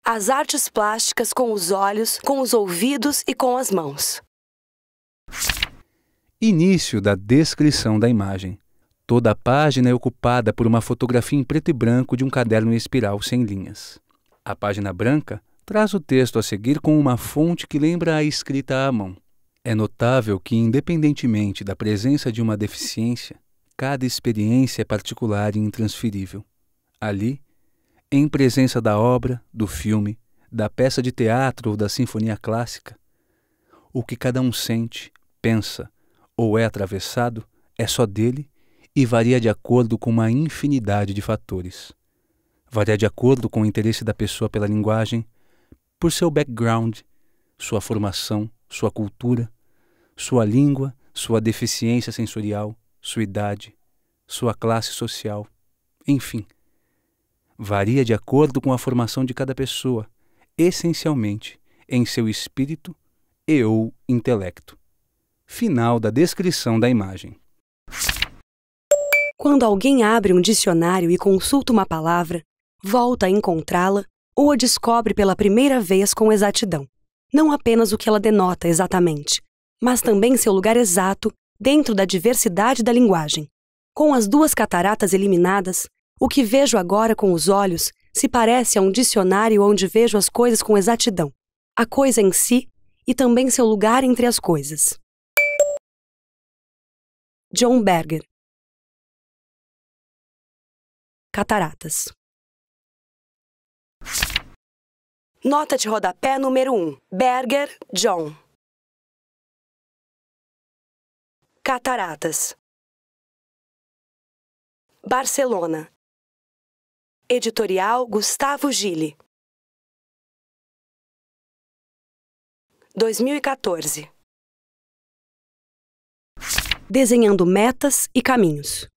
As artes plásticas com os olhos, com os ouvidos e com as mãos. Início da descrição da imagem. Toda a página é ocupada por uma fotografia em preto e branco de um caderno em espiral sem linhas. A página branca traz o texto a seguir com uma fonte que lembra a escrita à mão. É notável que, independentemente da presença de uma deficiência, cada experiência é particular e intransferível. Ali, em presença da obra, do filme, da peça de teatro ou da sinfonia clássica, o que cada um sente, pensa ou é atravessado é só dele e varia de acordo com uma infinidade de fatores. Varia de acordo com o interesse da pessoa pela linguagem, por seu background, sua formação, sua cultura, sua língua, sua deficiência sensorial, sua idade, sua classe social, enfim. Varia de acordo com a formação de cada pessoa, essencialmente em seu espírito e ou intelecto. Final da descrição da imagem. Quando alguém abre um dicionário e consulta uma palavra, volta a encontrá-la ou a descobre pela primeira vez com exatidão. Não apenas o que ela denota exatamente, mas também seu lugar exato dentro da diversidade da linguagem. Com as duas cataratas eliminadas, o que vejo agora com os olhos se parece a um dicionário onde vejo as coisas com exatidão, a coisa em si e também seu lugar entre as coisas. John Berger. Cataratas. Nota de rodapé número 1. Berger, John. Cataratas. Barcelona. Editorial Gustavo Gili. 2014. Desenhando metas e caminhos.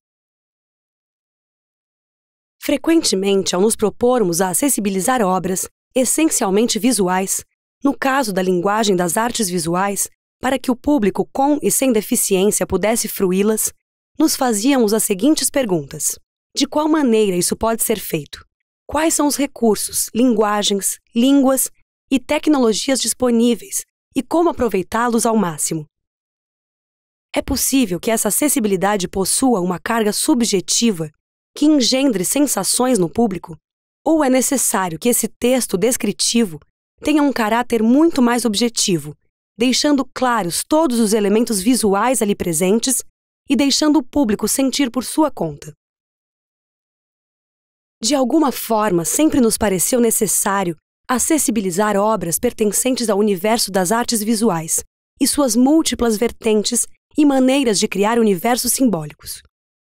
Frequentemente, ao nos propormos a acessibilizar obras, essencialmente visuais, no caso da linguagem das artes visuais, para que o público com e sem deficiência pudesse fruí-las, nos fazíamos as seguintes perguntas. De qual maneira isso pode ser feito? Quais são os recursos, linguagens, línguas e tecnologias disponíveis e como aproveitá-los ao máximo? É possível que essa acessibilidade possua uma carga subjetiva que engendre sensações no público? Ou é necessário que esse texto descritivo tenha um caráter muito mais objetivo, deixando claros todos os elementos visuais ali presentes e deixando o público sentir por sua conta? De alguma forma, sempre nos pareceu necessário acessibilizar obras pertencentes ao universo das artes visuais e suas múltiplas vertentes e maneiras de criar universos simbólicos.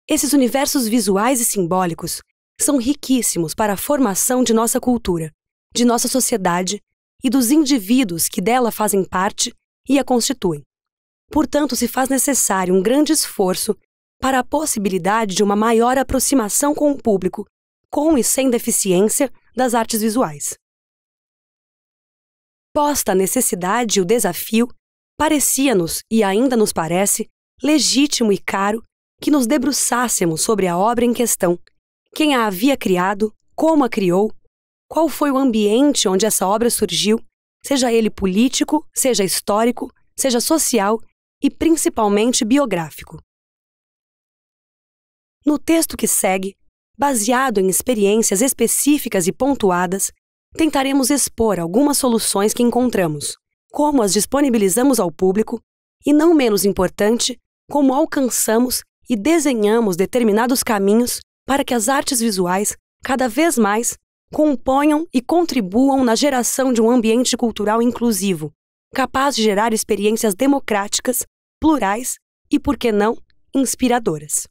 Esses universos visuais e simbólicos são riquíssimos para a formação de nossa cultura, de nossa sociedade e dos indivíduos que dela fazem parte e a constituem. Portanto, se faz necessário um grande esforço para a possibilidade de uma maior aproximação com o público, com e sem deficiência, das artes visuais. Posta a necessidade e o desafio, parecia-nos, e ainda nos parece, legítimo e caro que nos debruçássemos sobre a obra em questão, quem a havia criado, como a criou, qual foi o ambiente onde essa obra surgiu, seja ele político, seja histórico, seja social e principalmente biográfico. No texto que segue, baseado em experiências específicas e pontuadas, tentaremos expor algumas soluções que encontramos, como as disponibilizamos ao público e, não menos importante, como alcançamos e desenhamos determinados caminhos para que as artes visuais, cada vez mais, componham e contribuam na geração de um ambiente cultural inclusivo, capaz de gerar experiências democráticas, plurais e, por que não, inspiradoras.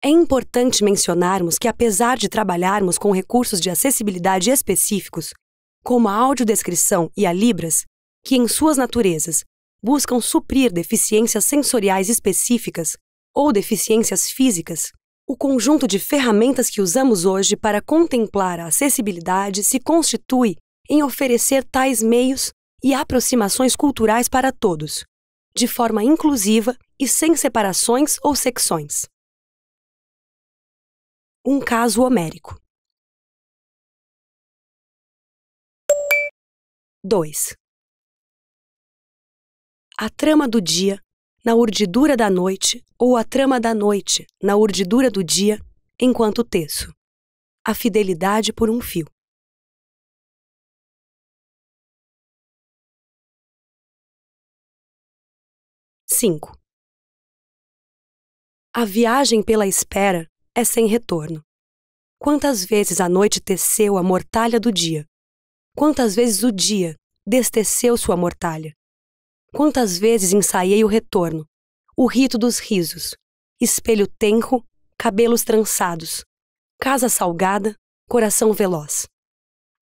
É importante mencionarmos que, apesar de trabalharmos com recursos de acessibilidade específicos, como a audiodescrição e a Libras, que em suas naturezas buscam suprir deficiências sensoriais específicas ou deficiências físicas, o conjunto de ferramentas que usamos hoje para contemplar a acessibilidade se constitui em oferecer tais meios e aproximações culturais para todos, de forma inclusiva e sem separações ou secções. Um caso homérico. 2. A trama do dia na urdidura da noite ou a trama da noite na urdidura do dia enquanto teço. A fidelidade por um fio. 5. A viagem pela espera é sem retorno. Quantas vezes a noite teceu a mortalha do dia? Quantas vezes o dia desteceu sua mortalha? Quantas vezes ensaiei o retorno, o rito dos risos, espelho tenro, cabelos trançados, casa salgada, coração veloz.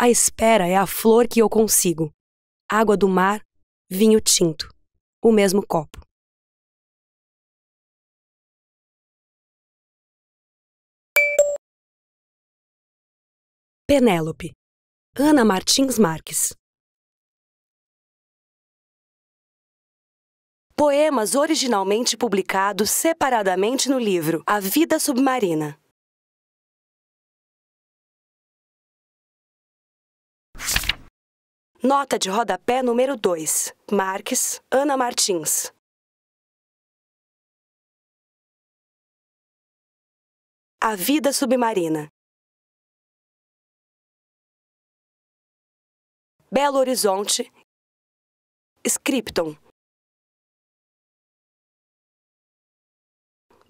A espera é a flor que eu consigo, água do mar, vinho tinto, o mesmo copo. Penélope, Ana Martins Marques. Poemas originalmente publicados separadamente no livro A Vida Submarina. Nota de rodapé número 2. Marques, Ana Martins. A Vida Submarina. Belo Horizonte, Scripton.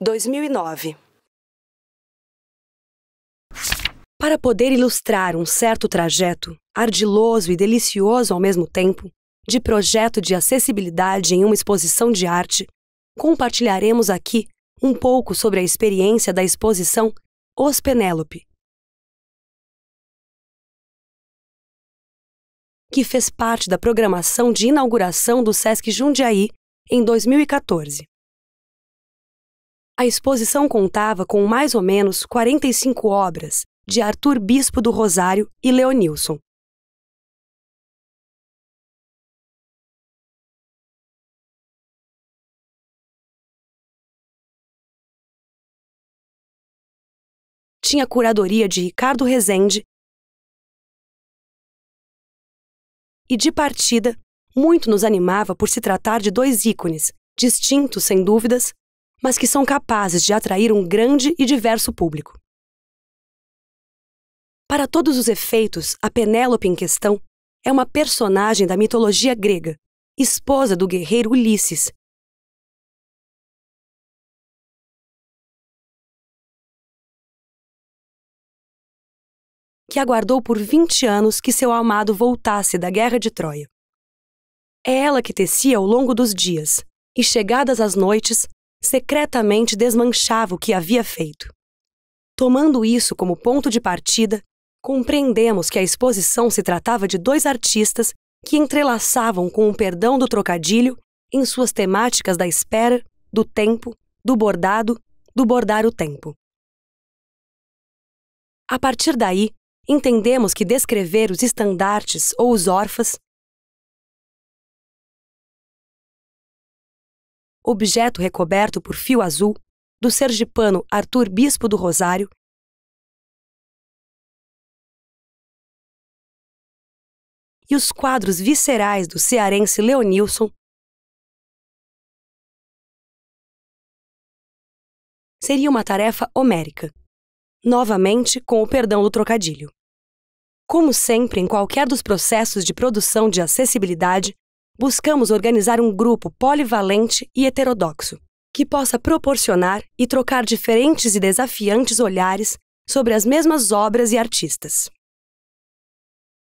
2009. Para poder ilustrar um certo trajeto, ardiloso e delicioso ao mesmo tempo, de projeto de acessibilidade em uma exposição de arte, compartilharemos aqui um pouco sobre a experiência da exposição Os Penélope, que fez parte da programação de inauguração do Sesc Jundiaí em 2014. A exposição contava com mais ou menos 45 obras de Arthur Bispo do Rosário e Leonilson. Tinha curadoria de Ricardo Rezende e, de partida, muito nos animava por se tratar de dois ícones, distintos sem dúvidas, mas que são capazes de atrair um grande e diverso público. Para todos os efeitos, a Penélope em questão é uma personagem da mitologia grega, esposa do guerreiro Ulisses, que aguardou por 20 anos que seu amado voltasse da guerra de Troia. É ela que tecia ao longo dos dias, e chegadas as noites, secretamente desmanchava o que havia feito. Tomando isso como ponto de partida, compreendemos que a exposição se tratava de dois artistas que entrelaçavam com o perdão do trocadilho em suas temáticas da espera, do tempo, do bordar o tempo. A partir daí, entendemos que descrever os estandartes ou os órfãs, objeto recoberto por fio azul, do sergipano Arthur Bispo do Rosário, e os quadros viscerais do cearense Leonilson, seria uma tarefa homérica, novamente com o perdão do trocadilho. Como sempre em qualquer dos processos de produção de acessibilidade, buscamos organizar um grupo polivalente e heterodoxo, que possa proporcionar e trocar diferentes e desafiantes olhares sobre as mesmas obras e artistas.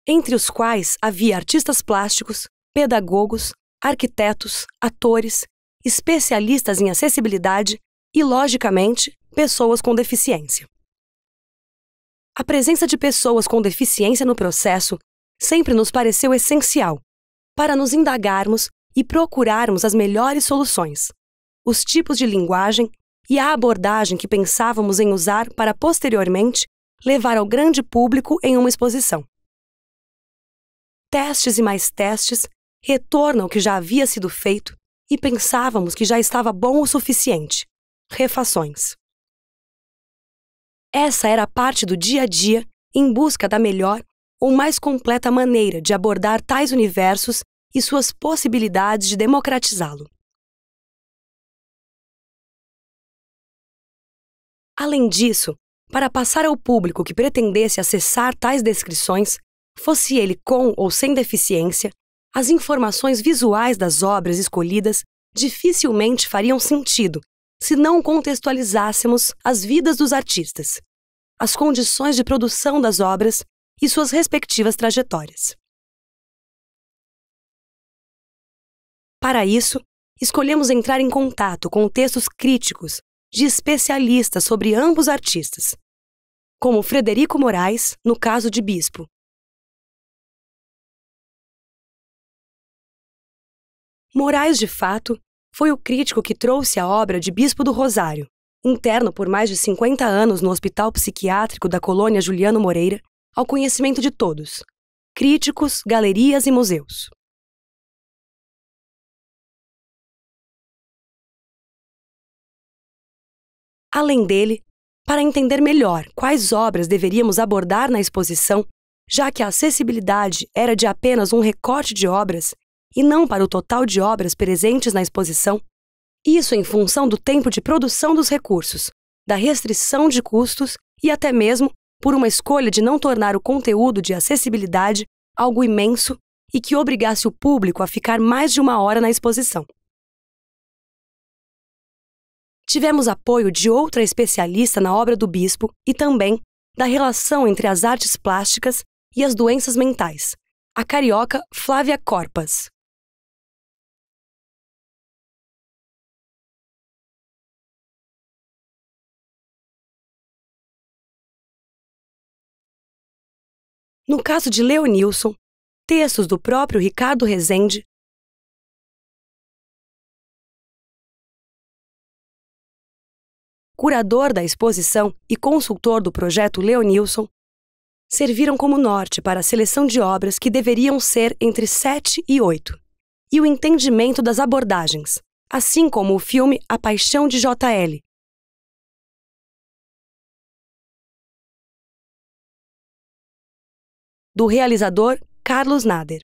Entre os quais havia artistas plásticos, pedagogos, arquitetos, atores, especialistas em acessibilidade e, logicamente, pessoas com deficiência. A presença de pessoas com deficiência no processo sempre nos pareceu essencial para nos indagarmos e procurarmos as melhores soluções, os tipos de linguagem e a abordagem que pensávamos em usar para, posteriormente, levar ao grande público em uma exposição. Testes e mais testes, retorno ao que já havia sido feito e pensávamos que já estava bom o suficiente. Refações. Essa era a parte do dia a dia em busca da melhor ou mais completa maneira de abordar tais universos e suas possibilidades de democratizá-lo. Além disso, para passar ao público que pretendesse acessar tais descrições, fosse ele com ou sem deficiência, as informações visuais das obras escolhidas dificilmente fariam sentido se não contextualizássemos as vidas dos artistas, as condições de produção das obras e suas respectivas trajetórias. Para isso, escolhemos entrar em contato com textos críticos de especialistas sobre ambos artistas, como Frederico Moraes, no caso de Bispo. Moraes, de fato, foi o crítico que trouxe a obra de Bispo do Rosário, interno por mais de 50 anos no Hospital Psiquiátrico da Colônia Juliano Moreira, ao conhecimento de todos, críticos, galerias e museus. Além dele, para entender melhor quais obras deveríamos abordar na exposição, já que a acessibilidade era de apenas um recorte de obras e não para o total de obras presentes na exposição, isso em função do tempo de produção dos recursos, da restrição de custos e até mesmo por uma escolha de não tornar o conteúdo de acessibilidade algo imenso e que obrigasse o público a ficar mais de 1 hora na exposição. Tivemos apoio de outra especialista na obra do Bispo e também da relação entre as artes plásticas e as doenças mentais, a carioca Flávia Corpas. No caso de Leonilson, textos do próprio Ricardo Rezende, curador da exposição e consultor do projeto Leonilson, serviram como norte para a seleção de obras que deveriam ser entre 7 e 8, e o entendimento das abordagens, assim como o filme A Paixão de J.L., do realizador Carlos Nader.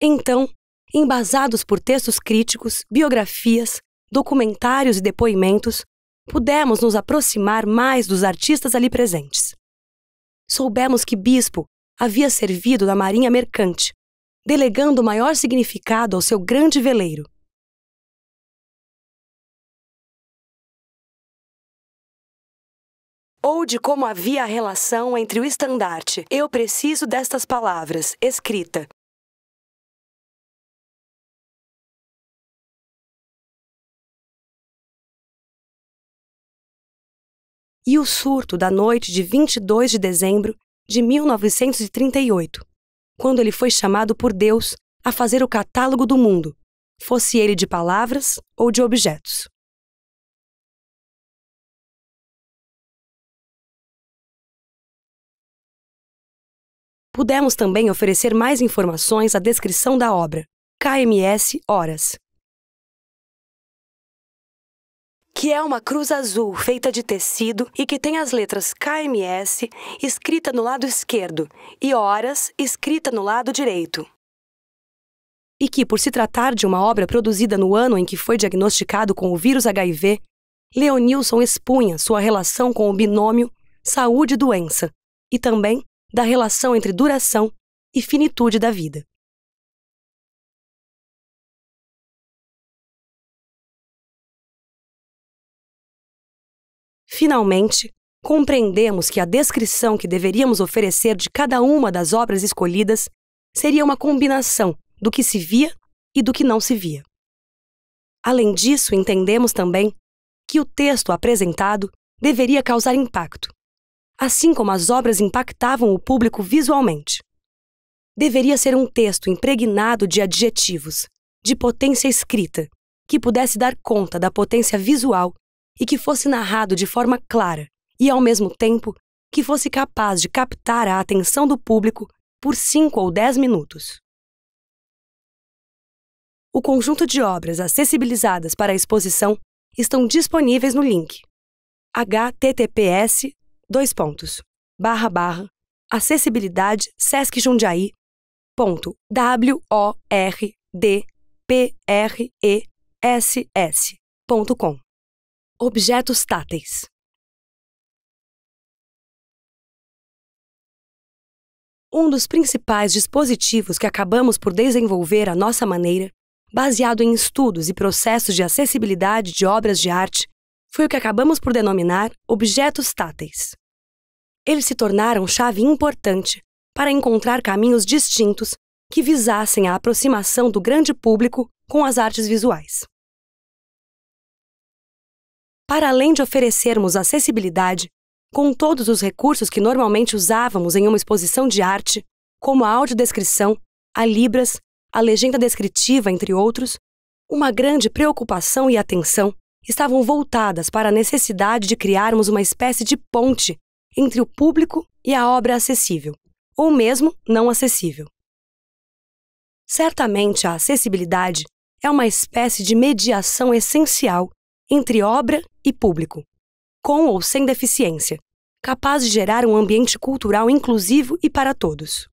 Então, embasados por textos críticos, biografias, documentários e depoimentos, pudemos nos aproximar mais dos artistas ali presentes. Soubemos que Bispo havia servido na Marinha Mercante, delegando maior significado ao seu grande veleiro. Ou de como havia a relação entre o estandarte "Eu preciso destas palavras" escrita e o surto da noite de 22 de dezembro de 1938, quando ele foi chamado por Deus a fazer o catálogo do mundo, fosse ele de palavras ou de objetos. Pudemos também oferecer mais informações à descrição da obra, KMS Horas, que é uma cruz azul feita de tecido e que tem as letras KMS escrita no lado esquerdo e Horas escrita no lado direito. E que, por se tratar de uma obra produzida no ano em que foi diagnosticado com o vírus HIV, Leonilson expunha sua relação com o binômio saúde-doença e também da relação entre duração e finitude da vida. Finalmente, compreendemos que a descrição que deveríamos oferecer de cada uma das obras escolhidas seria uma combinação do que se via e do que não se via. Além disso, entendemos também que o texto apresentado deveria causar impacto, assim como as obras impactavam o público visualmente. Deveria ser um texto impregnado de adjetivos, de potência escrita, que pudesse dar conta da potência visual e que fosse narrado de forma clara e, ao mesmo tempo, que fosse capaz de captar a atenção do público por 5 ou 10 minutos. O conjunto de obras acessibilizadas para a exposição estão disponíveis no link https:// acessibilidade Sesc Jundiaí, wordpress.com. Objetos táteis. Um dos principais dispositivos que acabamos por desenvolver à nossa maneira, baseado em estudos e processos de acessibilidade de obras de arte, foi o que acabamos por denominar objetos táteis. Eles se tornaram chave importante para encontrar caminhos distintos que visassem a aproximação do grande público com as artes visuais. Para além de oferecermos acessibilidade, com todos os recursos que normalmente usávamos em uma exposição de arte, como a audiodescrição, a libras, a legenda descritiva, entre outros, uma grande preocupação e atenção estavam voltadas para a necessidade de criarmos uma espécie de ponte entre o público e a obra acessível, ou mesmo não acessível. Certamente a acessibilidade é uma espécie de mediação essencial entre obra e público, com ou sem deficiência, capaz de gerar um ambiente cultural inclusivo e para todos.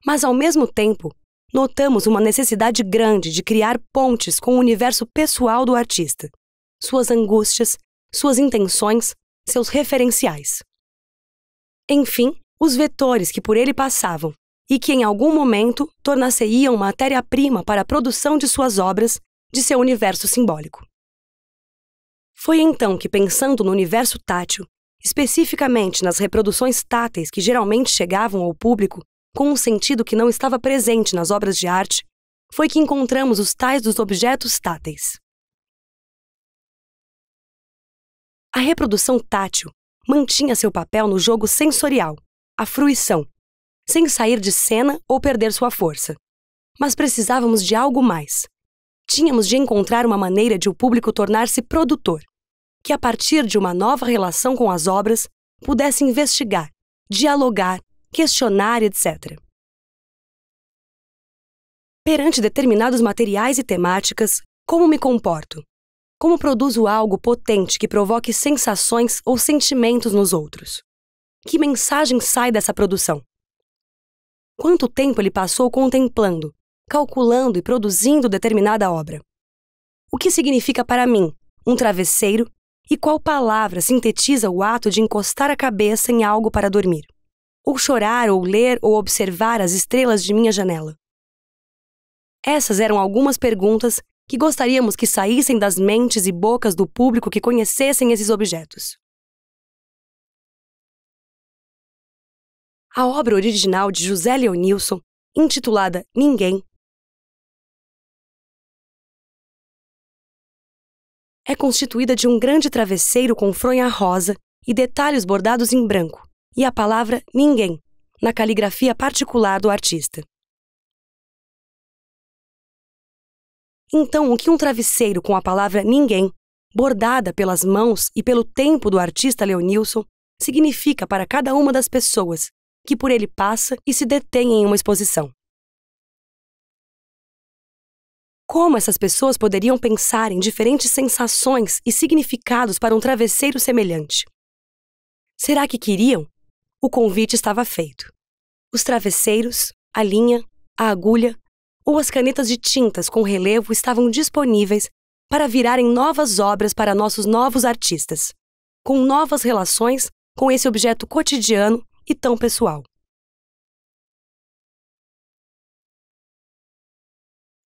Mas, ao mesmo tempo, notamos uma necessidade grande de criar pontes com o universo pessoal do artista, suas angústias, suas intenções, seus referenciais. Enfim, os vetores que por ele passavam e que em algum momento tornar-se-iam matéria-prima para a produção de suas obras, de seu universo simbólico. Foi então que, pensando no universo tátil, especificamente nas reproduções táteis que geralmente chegavam ao público com um sentido que não estava presente nas obras de arte, foi que encontramos os tais dos objetos táteis. A reprodução tátil mantinha seu papel no jogo sensorial, a fruição, sem sair de cena ou perder sua força. Mas precisávamos de algo mais. Tínhamos de encontrar uma maneira de o público tornar-se produtor, que a partir de uma nova relação com as obras, pudesse investigar, dialogar, questionar, etc. Perante determinados materiais e temáticas, como me comporto? Como produzo algo potente que provoque sensações ou sentimentos nos outros? Que mensagem sai dessa produção? Quanto tempo ele passou contemplando, calculando e produzindo determinada obra? O que significa para mim um travesseiro e qual palavra sintetiza o ato de encostar a cabeça em algo para dormir? Ou chorar, ou ler, ou observar as estrelas de minha janela? Essas eram algumas perguntas que gostaríamos que saíssem das mentes e bocas do público que conhecessem esses objetos. A obra original de José Leonilson, intitulada Ninguém, é constituída de um grande travesseiro com fronha rosa e detalhes bordados em branco, e a palavra Ninguém, na caligrafia particular do artista. Então, o que um travesseiro com a palavra Ninguém, bordada pelas mãos e pelo tempo do artista Leonilson, significa para cada uma das pessoas que por ele passa e se detém em uma exposição? Como essas pessoas poderiam pensar em diferentes sensações e significados para um travesseiro semelhante? Será que queriam? O convite estava feito. Os travesseiros, a linha, a agulha ou as canetas de tintas com relevo estavam disponíveis para virarem novas obras para nossos novos artistas, com novas relações com esse objeto cotidiano e tão pessoal.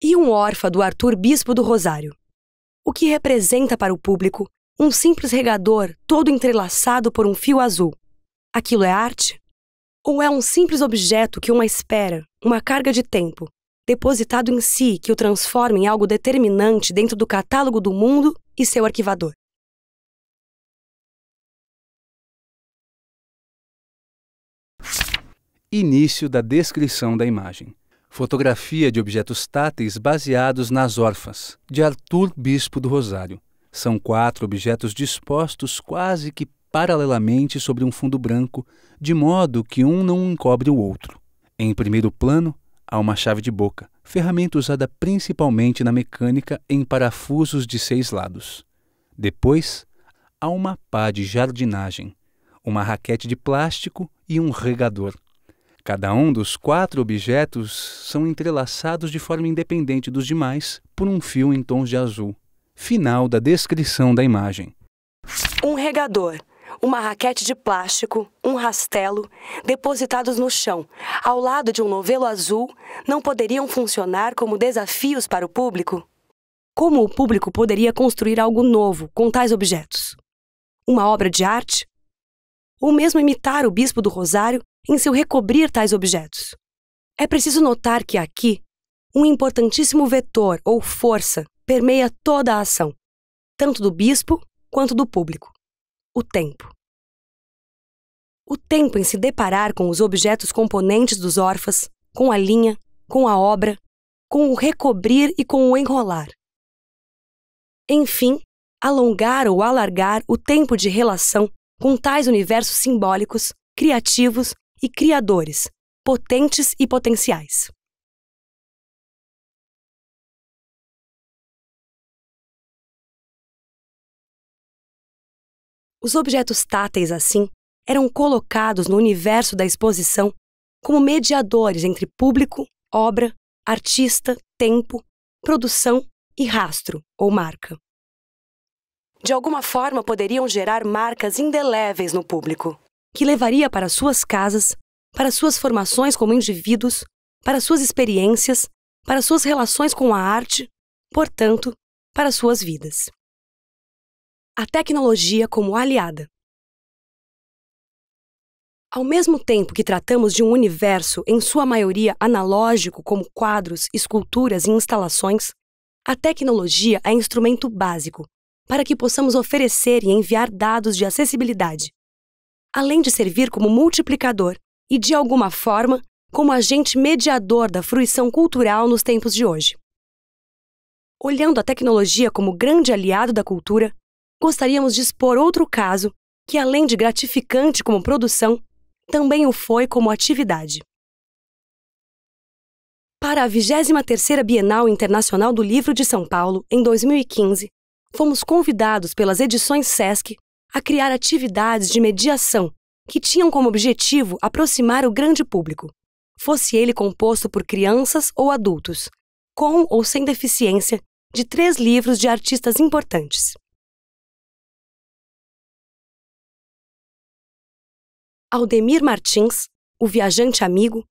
E um órfã do Arthur Bispo do Rosário? O que representa para o público um simples regador todo entrelaçado por um fio azul? Aquilo é arte? Ou é um simples objeto que uma espera, uma carga de tempo, depositado em si que o transforma em algo determinante dentro do catálogo do mundo e seu arquivador? Início da descrição da imagem. Fotografia de objetos táteis baseados nas órfãs, de Arthur Bispo do Rosário. São 4 objetos dispostos quase que paralelamente sobre um fundo branco, de modo que um não encobre o outro. Em primeiro plano, há uma chave de boca, ferramenta usada principalmente na mecânica em parafusos de 6 lados. Depois, há uma pá de jardinagem, uma raquete de plástico e um regador. Cada um dos 4 objetos são entrelaçados de forma independente dos demais por um fio em tons de azul. Final da descrição da imagem. Um regador, uma raquete de plástico, um rastelo, depositados no chão, ao lado de um novelo azul, não poderiam funcionar como desafios para o público? Como o público poderia construir algo novo com tais objetos? Uma obra de arte? Ou mesmo imitar o Bispo do Rosário em seu recobrir tais objetos? É preciso notar que aqui, um importantíssimo vetor ou força permeia toda a ação, tanto do bispo quanto do público: o tempo. O tempo em se deparar com os objetos componentes dos órfãos, com a linha, com a obra, com o recobrir e com o enrolar. Enfim, alongar ou alargar o tempo de relação com tais universos simbólicos, criativos e criadores, potentes e potenciais. Os objetos táteis, assim, eram colocados no universo da exposição como mediadores entre público, obra, artista, tempo, produção e rastro ou marca. De alguma forma poderiam gerar marcas indeléveis no público, que levaria para suas casas, para suas formações como indivíduos, para suas experiências, para suas relações com a arte, portanto, para suas vidas. A tecnologia como aliada. Ao mesmo tempo que tratamos de um universo em sua maioria analógico como quadros, esculturas e instalações, a tecnologia é instrumento básico para que possamos oferecer e enviar dados de acessibilidade, além de servir como multiplicador e, de alguma forma, como agente mediador da fruição cultural nos tempos de hoje. Olhando a tecnologia como grande aliado da cultura, gostaríamos de expor outro caso que, além de gratificante como produção, também o foi como atividade. Para a 23ª Bienal Internacional do Livro de São Paulo, em 2015, fomos convidados pelas edições Sesc a criar atividades de mediação que tinham como objetivo aproximar o grande público, fosse ele composto por crianças ou adultos, com ou sem deficiência, de 3 livros de artistas importantes. Aldemir Martins, O Viajante Amigo,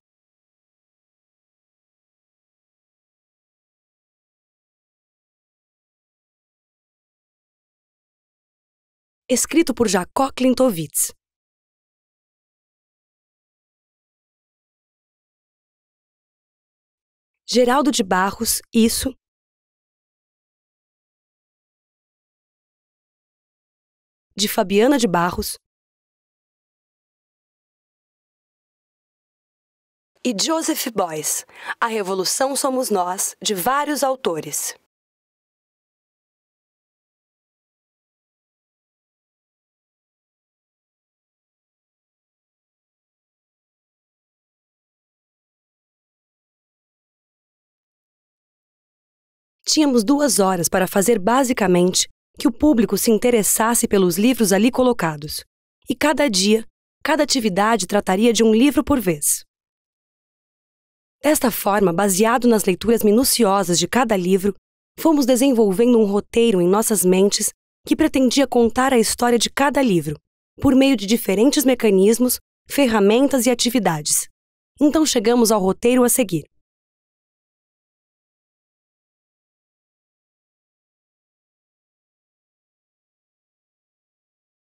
escrito por Jacó Klintovitz. Geraldo de Barros, Isso, de Fabiana de Barros, e Joseph Beuys, A Revolução Somos Nós, de vários autores. Tínhamos 2 horas para fazer basicamente que o público se interessasse pelos livros ali colocados, e cada dia, cada atividade trataria de um livro por vez. Desta forma, baseado nas leituras minuciosas de cada livro, fomos desenvolvendo um roteiro em nossas mentes que pretendia contar a história de cada livro, por meio de diferentes mecanismos, ferramentas e atividades. Então chegamos ao roteiro a seguir.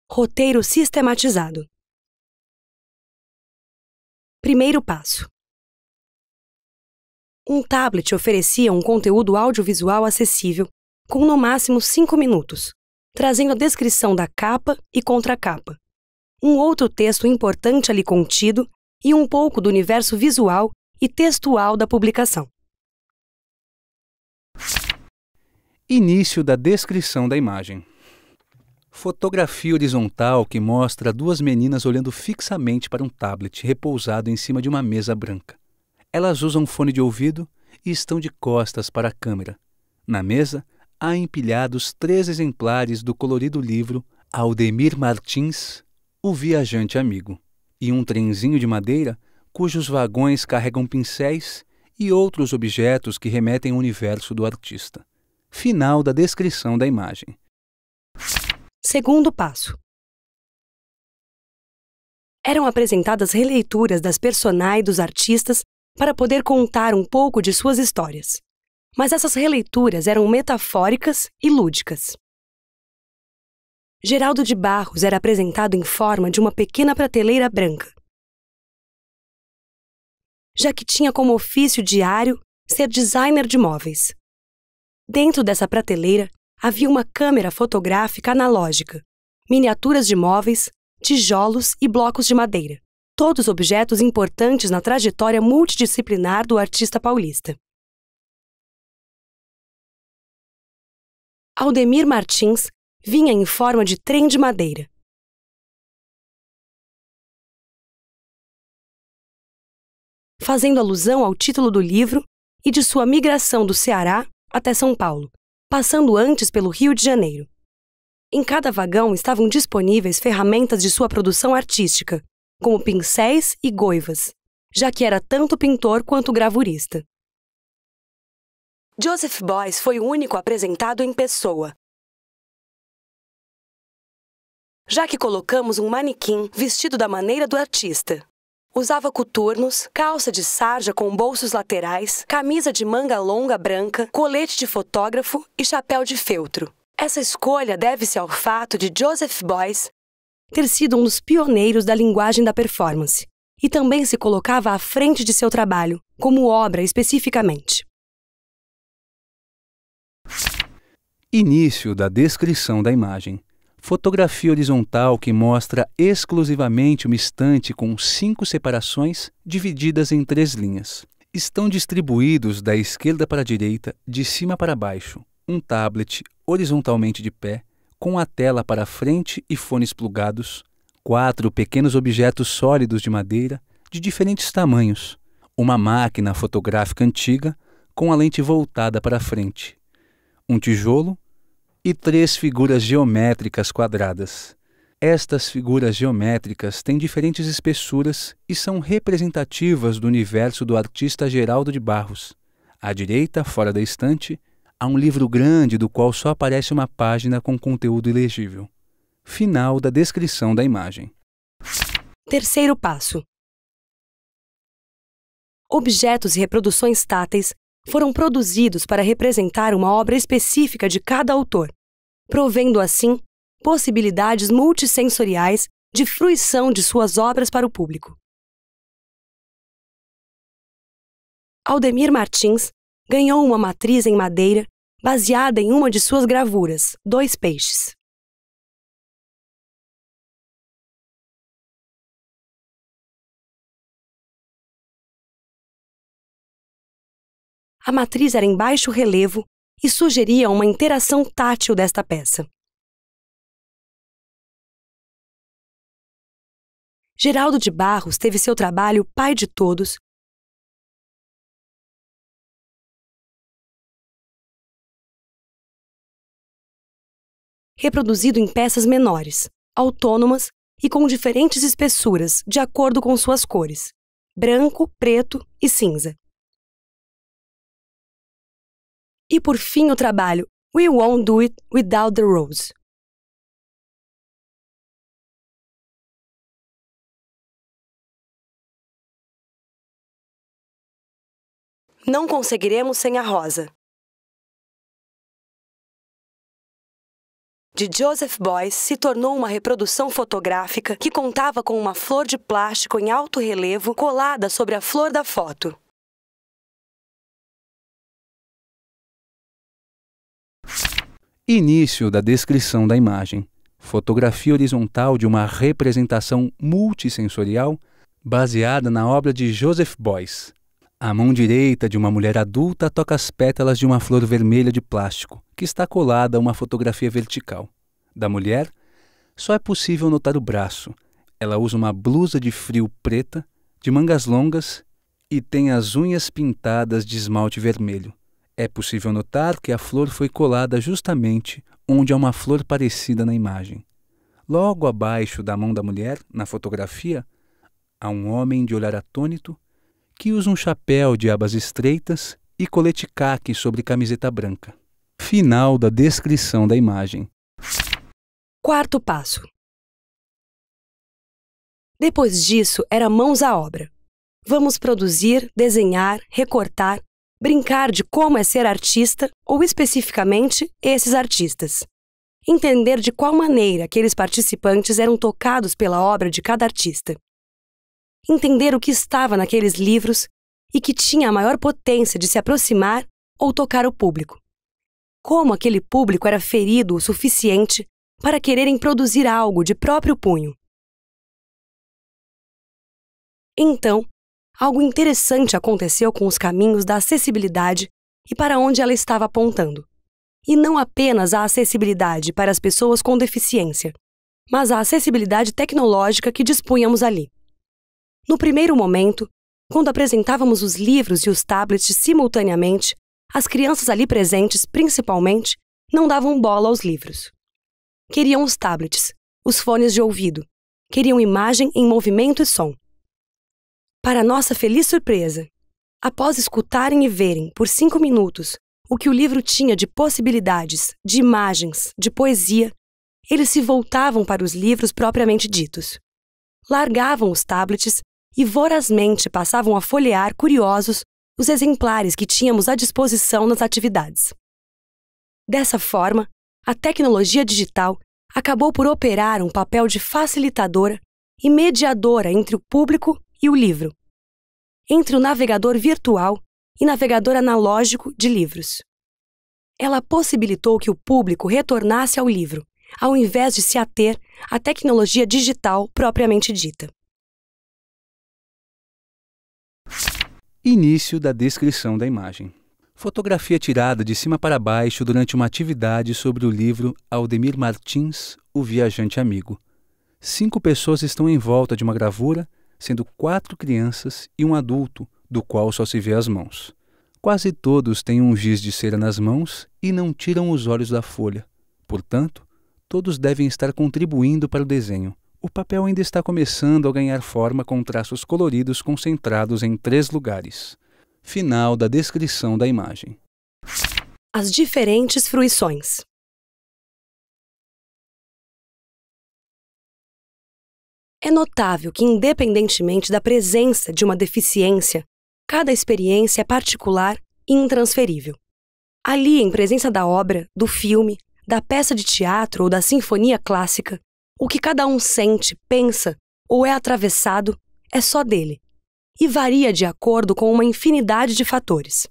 Roteiro sistematizado. Primeiro passo. Um tablet oferecia um conteúdo audiovisual acessível, com no máximo 5 minutos, trazendo a descrição da capa e contracapa, um outro texto importante ali contido e um pouco do universo visual e textual da publicação. Início da descrição da imagem. Fotografia horizontal que mostra 2 meninas olhando fixamente para um tablet repousado em cima de uma mesa branca. Elas usam fone de ouvido e estão de costas para a câmera. Na mesa, há empilhados 3 exemplares do colorido livro Aldemir Martins, O Viajante Amigo e um trenzinho de madeira cujos vagões carregam pincéis e outros objetos que remetem ao universo do artista. Final da descrição da imagem. Segundo passo. Eram apresentadas releituras das personagens dos artistas para poder contar um pouco de suas histórias. Mas essas releituras eram metafóricas e lúdicas. Geraldo de Barros era apresentado em forma de uma pequena prateleira branca, já que tinha como ofício diário ser designer de móveis. Dentro dessa prateleira havia uma câmera fotográfica analógica, miniaturas de móveis, tijolos e blocos de madeira, todos objetos importantes na trajetória multidisciplinar do artista paulista. Aldemir Martins vinha em forma de trem de madeira. Fazendo alusão ao título do livro e de sua migração do Ceará até São Paulo, passando antes pelo Rio de Janeiro. Em cada vagão estavam disponíveis ferramentas de sua produção artística, como pincéis e goivas, já que era tanto pintor quanto gravurista. Joseph Beuys foi o único apresentado em pessoa, já que colocamos um manequim vestido da maneira do artista. Usava coturnos, calça de sarja com bolsos laterais, camisa de manga longa branca, colete de fotógrafo e chapéu de feltro. Essa escolha deve-se ao fato de Joseph Beuys ter sido um dos pioneiros da linguagem da performance e também se colocava à frente de seu trabalho, como obra especificamente. Início da descrição da imagem. Fotografia horizontal que mostra exclusivamente uma estante com 5 separações divididas em 3 linhas. Estão distribuídos da esquerda para a direita, de cima para baixo, um tablet horizontalmente de pé, com a tela para frente e fones plugados, 4 pequenos objetos sólidos de madeira de diferentes tamanhos, uma máquina fotográfica antiga com a lente voltada para frente, um tijolo e 3 figuras geométricas quadradas. Estas figuras geométricas têm diferentes espessuras e são representativas do universo do artista Geraldo de Barros. À direita, fora da estante, há um livro grande do qual só aparece uma página com conteúdo ilegível. Final da descrição da imagem. Terceiro passo. Objetos e reproduções táteis foram produzidos para representar uma obra específica de cada autor, provendo assim possibilidades multissensoriais de fruição de suas obras para o público. Aldemir Martins ganhou uma matriz em madeira baseada em uma de suas gravuras, 2 peixes. A matriz era em baixo relevo e sugeria uma interação tátil desta peça. Geraldo de Barros teve seu trabalho pai de todos reproduzido em peças menores, autônomas e com diferentes espessuras, de acordo com suas cores, branco, preto e cinza. E por fim o trabalho We Won't Do It Without the Rose. Não conseguiremos sem a rosa, de Joseph Beuys, se tornou uma reprodução fotográfica que contava com uma flor de plástico em alto relevo colada sobre a flor da foto. Início da descrição da imagem. Fotografia horizontal de uma representação multissensorial baseada na obra de Joseph Beuys. A mão direita de uma mulher adulta toca as pétalas de uma flor vermelha de plástico, que está colada a uma fotografia vertical. Da mulher, só é possível notar o braço. Ela usa uma blusa de frio preta, de mangas longas e tem as unhas pintadas de esmalte vermelho. É possível notar que a flor foi colada justamente onde há uma flor parecida na imagem. Logo abaixo da mão da mulher, na fotografia, há um homem de olhar atônito que usa um chapéu de abas estreitas e colete caque sobre camiseta branca. Final da descrição da imagem. Quarto passo. Depois disso, era mãos à obra. Vamos produzir, desenhar, recortar, brincar de como é ser artista ou, especificamente, esses artistas. Entender de qual maneira aqueles participantes eram tocados pela obra de cada artista. Entender o que estava naqueles livros e que tinha a maior potência de se aproximar ou tocar o público. Como aquele público era ferido o suficiente para quererem produzir algo de próprio punho. Então, algo interessante aconteceu com os caminhos da acessibilidade e para onde ela estava apontando. E não apenas a acessibilidade para as pessoas com deficiência, mas a acessibilidade tecnológica que dispunhamos ali. No primeiro momento, quando apresentávamos os livros e os tablets simultaneamente, as crianças ali presentes, principalmente, não davam bola aos livros. Queriam os tablets, os fones de ouvido, queriam imagem em movimento e som. Para nossa feliz surpresa, após escutarem e verem por 5 minutos o que o livro tinha de possibilidades, de imagens, de poesia, eles se voltavam para os livros propriamente ditos. Largavam os tablets e vorazmente passavam a folhear, curiosos, os exemplares que tínhamos à disposição nas atividades. Dessa forma, a tecnologia digital acabou por operar um papel de facilitadora e mediadora entre o público e o livro, entre o navegador virtual e navegador analógico de livros. Ela possibilitou que o público retornasse ao livro, ao invés de se ater à tecnologia digital propriamente dita. Início da descrição da imagem. Fotografia tirada de cima para baixo durante uma atividade sobre o livro Aldemir Martins, O Viajante Amigo. 5 pessoas estão em volta de uma gravura, sendo 4 crianças e um adulto, do qual só se vê as mãos. Quase todos têm um giz de cera nas mãos e não tiram os olhos da folha. Portanto, todos devem estar contribuindo para o desenho. O papel ainda está começando a ganhar forma com traços coloridos concentrados em 3 lugares. Final da descrição da imagem. As diferentes fruições. É notável que, independentemente da presença de uma deficiência, cada experiência é particular e intransferível. Ali, em presença da obra, do filme, da peça de teatro ou da sinfonia clássica, o que cada um sente, pensa ou é atravessado é só dele, e varia de acordo com uma infinidade de fatores.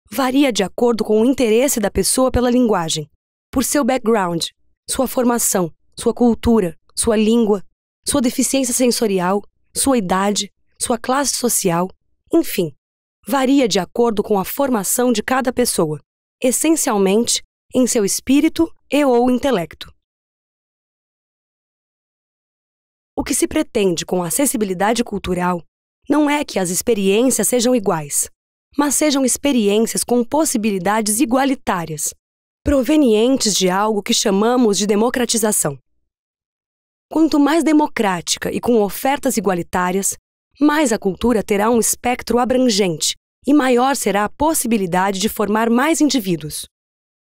Varia de acordo com o interesse da pessoa pela linguagem, por seu background, sua formação, sua cultura, sua língua, sua deficiência sensorial, sua idade, sua classe social, enfim, varia de acordo com a formação de cada pessoa, essencialmente em seu espírito e/ou intelecto. O que se pretende com a acessibilidade cultural não é que as experiências sejam iguais, mas sejam experiências com possibilidades igualitárias, provenientes de algo que chamamos de democratização. Quanto mais democrática e com ofertas igualitárias, mais a cultura terá um espectro abrangente e maior será a possibilidade de formar mais indivíduos.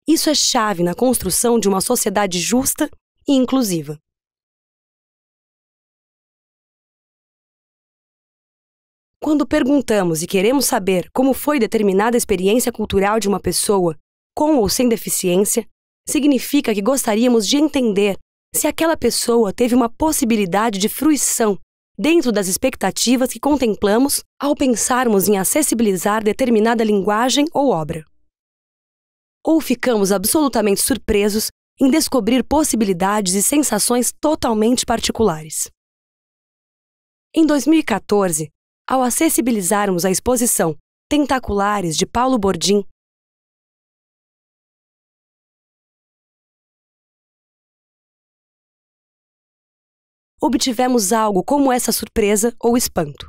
Isso é chave na construção de uma sociedade justa e inclusiva. Quando perguntamos e queremos saber como foi determinada a experiência cultural de uma pessoa, com ou sem deficiência, significa que gostaríamos de entender se aquela pessoa teve uma possibilidade de fruição dentro das expectativas que contemplamos ao pensarmos em acessibilizar determinada linguagem ou obra. Ou ficamos absolutamente surpresos em descobrir possibilidades e sensações totalmente particulares. Em 2014, ao acessibilizarmos a exposição Tentaculares de Paulo Bordim, obtivemos algo como essa surpresa ou espanto.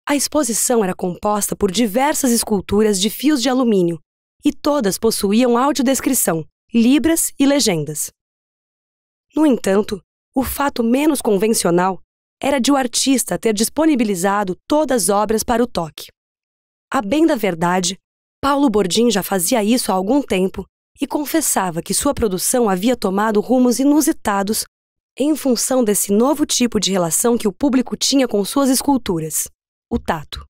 A exposição era composta por diversas esculturas de fios de alumínio e todas possuíam audiodescrição, libras e legendas. No entanto, o fato menos convencional era de o artista ter disponibilizado todas as obras para o toque. A bem da verdade, Paulo Bourdin já fazia isso há algum tempo e confessava que sua produção havia tomado rumos inusitados em função desse novo tipo de relação que o público tinha com suas esculturas, o tato.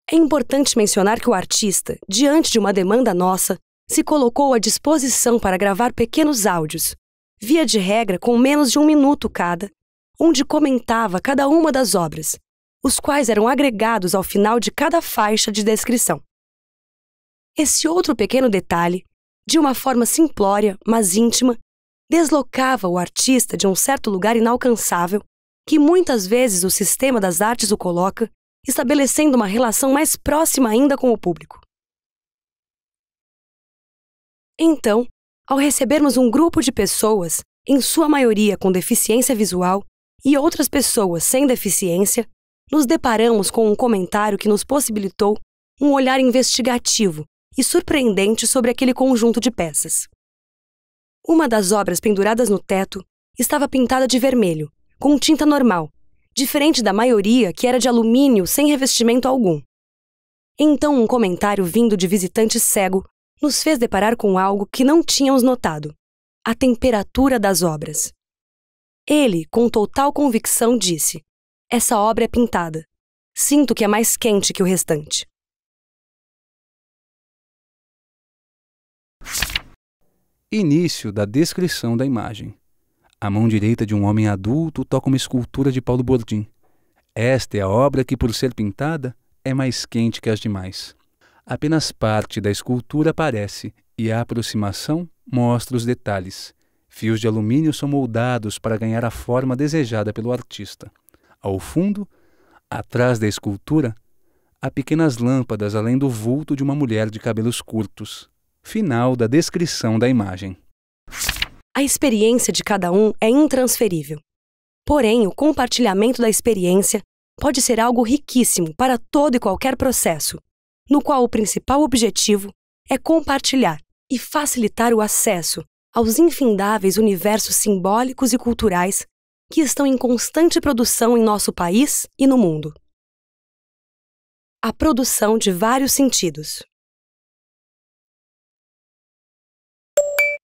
É importante mencionar que o artista, diante de uma demanda nossa, se colocou à disposição para gravar pequenos áudios, via de regra com menos de 1 minuto cada, onde comentava cada uma das obras, os quais eram agregados ao final de cada faixa de descrição. Esse outro pequeno detalhe, de uma forma simplória, mas íntima, deslocava o artista de um certo lugar inalcançável, que muitas vezes o sistema das artes o coloca, estabelecendo uma relação mais próxima ainda com o público. Então, ao recebermos um grupo de pessoas, em sua maioria com deficiência visual, e outras pessoas sem deficiência, nos deparamos com um comentário que nos possibilitou um olhar investigativo e surpreendente sobre aquele conjunto de peças. Uma das obras penduradas no teto estava pintada de vermelho, com tinta normal, diferente da maioria que era de alumínio sem revestimento algum. Então um comentário vindo de visitante cego nos fez deparar com algo que não tínhamos notado: a temperatura das obras. Ele, com total convicção, disse: "Essa obra é pintada. Sinto que é mais quente que o restante." Início da descrição da imagem. A mão direita de um homem adulto toca uma escultura de Paulo Bourdin. Esta é a obra que, por ser pintada, é mais quente que as demais. Apenas parte da escultura aparece e a aproximação mostra os detalhes. Fios de alumínio são moldados para ganhar a forma desejada pelo artista. Ao fundo, atrás da escultura, há pequenas lâmpadas além do vulto de uma mulher de cabelos curtos. Final da descrição da imagem. A experiência de cada um é intransferível. Porém, o compartilhamento da experiência pode ser algo riquíssimo para todo e qualquer processo, no qual o principal objetivo é compartilhar e facilitar o acesso aos infindáveis universos simbólicos e culturais que estão em constante produção em nosso país e no mundo. A produção de vários sentidos.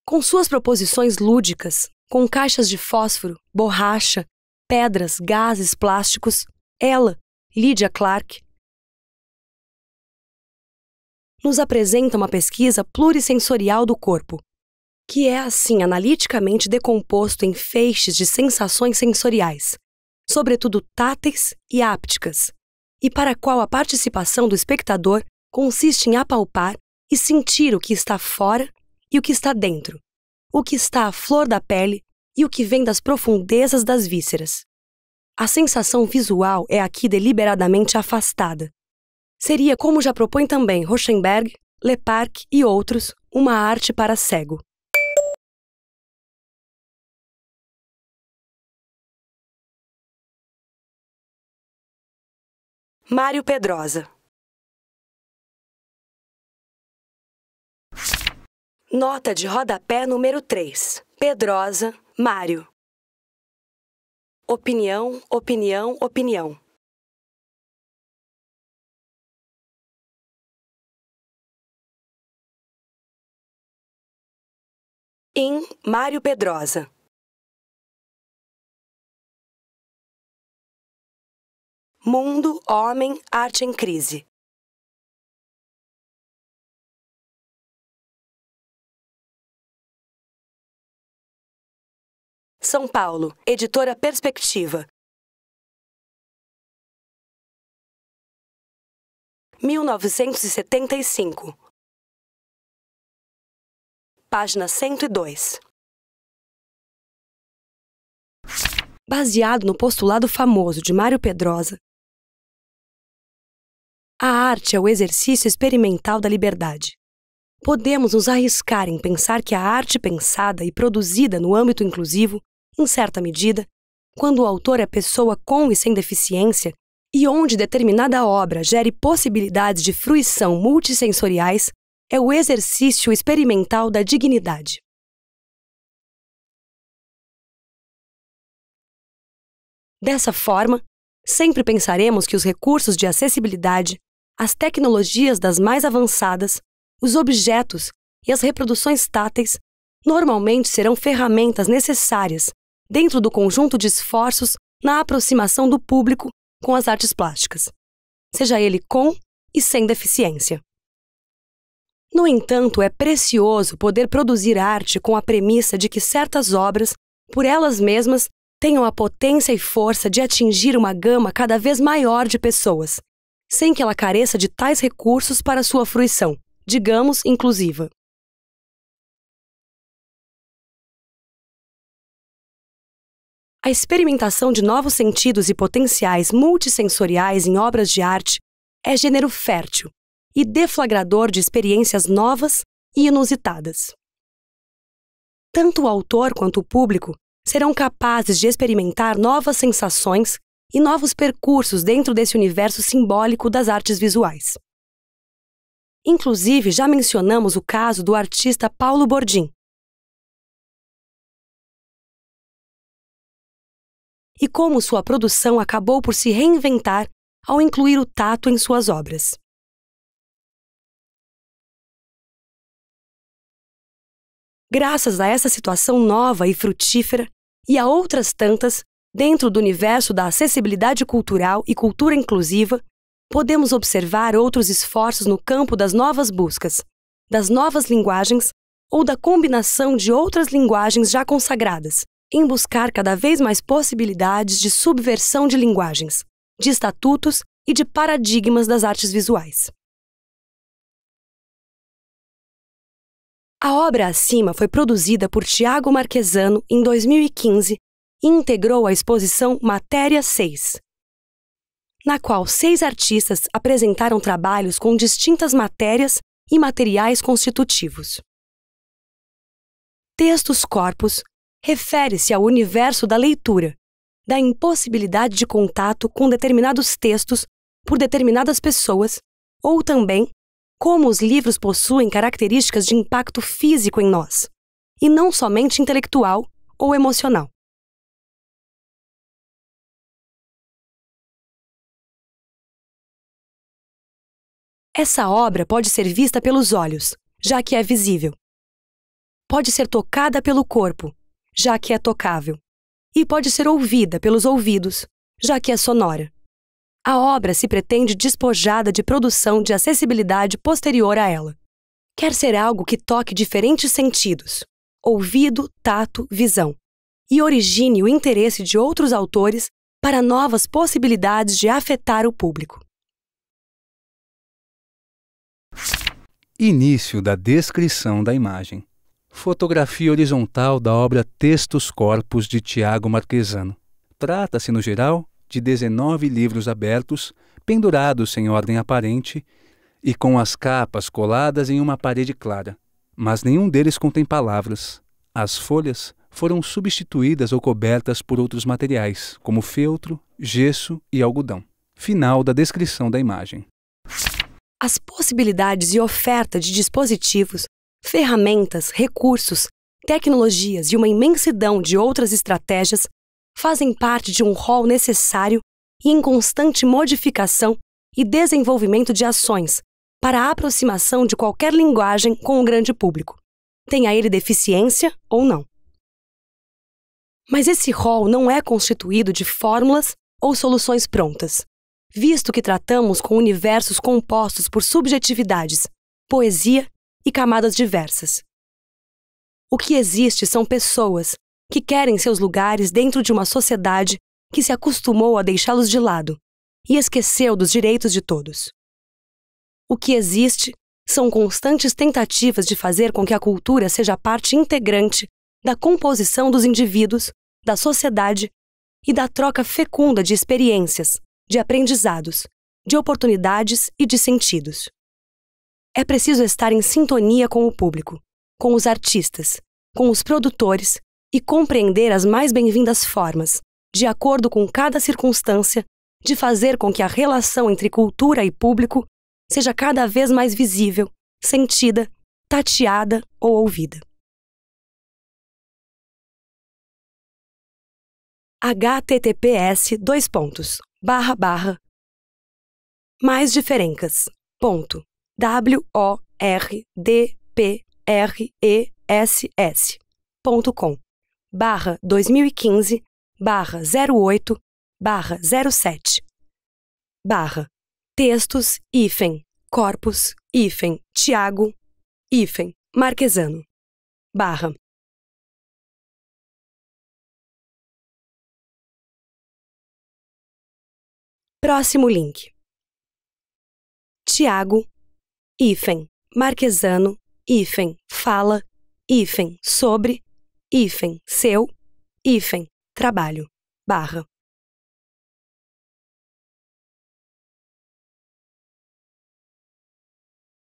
Com suas proposições lúdicas, com caixas de fósforo, borracha, pedras, gases, plásticos, ela, Lydia Clark, nos apresenta uma pesquisa plurissensorial do corpo, que é assim analiticamente decomposto em feixes de sensações sensoriais, sobretudo táteis e ápticas, e para a qual a participação do espectador consiste em apalpar e sentir o que está fora e o que está dentro, o que está à flor da pele e o que vem das profundezas das vísceras. A sensação visual é aqui deliberadamente afastada. Seria, como já propõe também Rauschenberg, Leparc e outros, uma arte para cego. Mário Pedrosa. Nota de rodapé número 3. Pedrosa, Mário. Opinião, opinião, opinião. Em Mário Pedrosa. Mundo, homem, arte em crise. São Paulo, Editora Perspectiva. 1975. Página 102. Baseado no postulado famoso de Mário Pedrosa, a arte é o exercício experimental da liberdade. Podemos nos arriscar em pensar que a arte pensada e produzida no âmbito inclusivo, em certa medida, quando o autor é pessoa com e sem deficiência, e onde determinada obra gere possibilidades de fruição multissensoriais, é o exercício experimental da dignidade. Dessa forma, sempre pensaremos que os recursos de acessibilidade, as tecnologias das mais avançadas, os objetos e as reproduções táteis normalmente serão ferramentas necessárias dentro do conjunto de esforços na aproximação do público com as artes plásticas, seja ele com e sem deficiência. No entanto, é precioso poder produzir arte com a premissa de que certas obras, por elas mesmas, tenham a potência e força de atingir uma gama cada vez maior de pessoas, sem que ela careça de tais recursos para sua fruição, digamos, inclusiva. A experimentação de novos sentidos e potenciais multissensoriais em obras de arte é gênero fértil e deflagrador de experiências novas e inusitadas. Tanto o autor quanto o público serão capazes de experimentar novas sensações e novos percursos dentro desse universo simbólico das artes visuais. Inclusive, já mencionamos o caso do artista Paulo Bourdin. E como sua produção acabou por se reinventar ao incluir o tato em suas obras. Graças a essa situação nova e frutífera, e a outras tantas, dentro do universo da acessibilidade cultural e cultura inclusiva, podemos observar outros esforços no campo das novas buscas, das novas linguagens ou da combinação de outras linguagens já consagradas, em buscar cada vez mais possibilidades de subversão de linguagens, de estatutos e de paradigmas das artes visuais. A obra acima foi produzida por Tiago Marquesano em 2015 e integrou a exposição Matéria 6, na qual 6 artistas apresentaram trabalhos com distintas matérias e materiais constitutivos. Textos corpus refere-se ao universo da leitura, da impossibilidade de contato com determinados textos por determinadas pessoas, ou também como os livros possuem características de impacto físico em nós, e não somente intelectual ou emocional. Essa obra pode ser vista pelos olhos, já que é visível. Pode ser tocada pelo corpo, já que é tocável. E pode ser ouvida pelos ouvidos, já que é sonora. A obra se pretende despojada de produção de acessibilidade posterior a ela. Quer ser algo que toque diferentes sentidos, ouvido, tato, visão, e origine o interesse de outros autores para novas possibilidades de afetar o público. Início da descrição da imagem. Fotografia horizontal da obra Textos Corpus de Tiago Marquesano. Trata-se, no geral, de 19 livros abertos, pendurados sem ordem aparente e com as capas coladas em uma parede clara, mas nenhum deles contém palavras. As folhas foram substituídas ou cobertas por outros materiais, como feltro, gesso e algodão. Final da descrição da imagem. As possibilidades e oferta de dispositivos, ferramentas, recursos, tecnologias e uma imensidão de outras estratégias fazem parte de um rol necessário e em constante modificação e desenvolvimento de ações para a aproximação de qualquer linguagem com o grande público, tenha ele deficiência ou não. Mas esse rol não é constituído de fórmulas ou soluções prontas, visto que tratamos com universos compostos por subjetividades, poesia e camadas diversas. O que existe são pessoas que querem seus lugares dentro de uma sociedade que se acostumou a deixá-los de lado e esqueceu dos direitos de todos. O que existe são constantes tentativas de fazer com que a cultura seja parte integrante da composição dos indivíduos, da sociedade e da troca fecunda de experiências, de aprendizados, de oportunidades e de sentidos. É preciso estar em sintonia com o público, com os artistas, com os produtores e compreender as mais bem-vindas formas, de acordo com cada circunstância, de fazer com que a relação entre cultura e público seja cada vez mais visível, sentida, tateada ou ouvida. https://maisdiferencas.wordpress.com/08/07 textos-corpus-Tiago-Marquesano / Próximo link. Tiago, Marquesano, fala, sobre, seu, trabalho, /